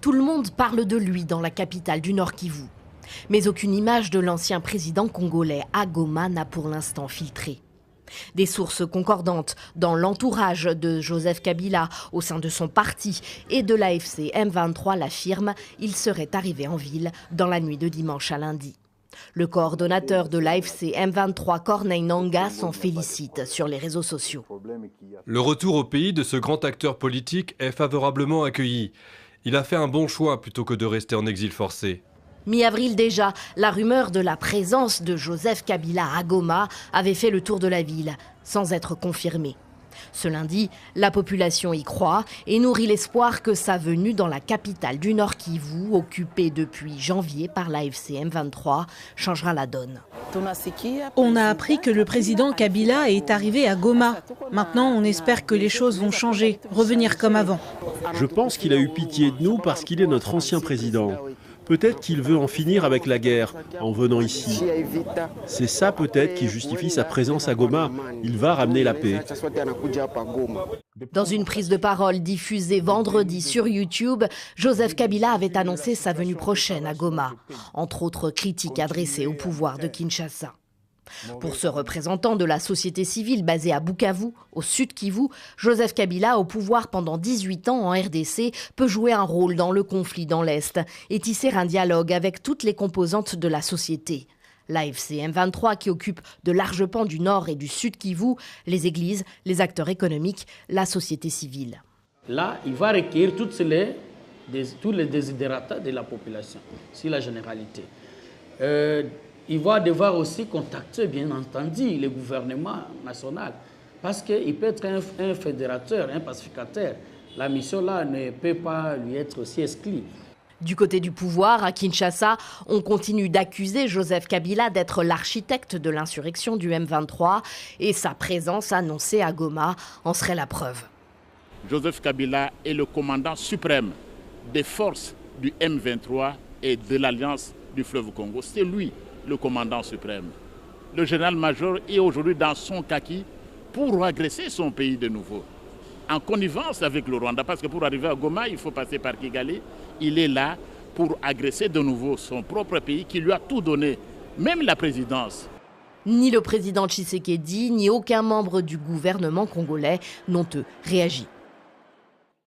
Tout le monde parle de lui dans la capitale du Nord Kivu. Mais aucune image de l'ancien président congolais à Goma n'a pour l'instant filtré. Des sources concordantes dans l'entourage de Joseph Kabila, au sein de son parti et de l'AFC M23 l'affirment, il serait arrivé en ville dans la nuit de dimanche à lundi. Le coordonnateur de l'AFC M23, Corneille Nangaa, s'en félicite sur les réseaux sociaux. Le retour au pays de ce grand acteur politique est favorablement accueilli. Il a fait un bon choix plutôt que de rester en exil forcé. Mi-avril déjà, la rumeur de la présence de Joseph Kabila à Goma avait fait le tour de la ville, sans être confirmée. Ce lundi, la population y croit et nourrit l'espoir que sa venue dans la capitale du Nord Kivu, occupée depuis janvier par l'AFC M23, changera la donne. On a appris que le président Kabila est arrivé à Goma. Maintenant, on espère que les choses vont changer, revenir comme avant. Je pense qu'il a eu pitié de nous parce qu'il est notre ancien président. Peut-être qu'il veut en finir avec la guerre en venant ici. C'est ça peut-être qui justifie sa présence à Goma. Il va ramener la paix. Dans une prise de parole diffusée vendredi sur YouTube, Joseph Kabila avait annoncé sa venue prochaine à Goma, entre autres critiques adressées au pouvoir de Kinshasa. Pour ce représentant de la société civile basé à Bukavu, au sud Kivu, Joseph Kabila, au pouvoir pendant 18 ans en RDC, peut jouer un rôle dans le conflit dans l'Est et tisser un dialogue avec toutes les composantes de la société. L'AFC M23 qui occupe de larges pans du nord et du sud Kivu, les églises, les acteurs économiques, la société civile. Là, il va recueillir tous les désidérata de la population, c'est la généralité. Il va devoir aussi contacter, bien entendu, le gouvernement national, parce qu'il peut être un fédérateur, un pacificateur. La mission-là ne peut pas lui être aussi exclue. Du côté du pouvoir, à Kinshasa, on continue d'accuser Joseph Kabila d'être l'architecte de l'insurrection du M23 et sa présence annoncée à Goma en serait la preuve. Joseph Kabila est le commandant suprême des forces du M23 et de l'Alliance du fleuve Congo. C'est lui le commandant suprême. Le général-major est aujourd'hui dans son kaki pour agresser son pays de nouveau, en connivence avec le Rwanda, parce que pour arriver à Goma, il faut passer par Kigali. Il est là pour agresser de nouveau son propre pays qui lui a tout donné, même la présidence. Ni le président Tshisekedi, ni aucun membre du gouvernement congolais n'ont eux réagi.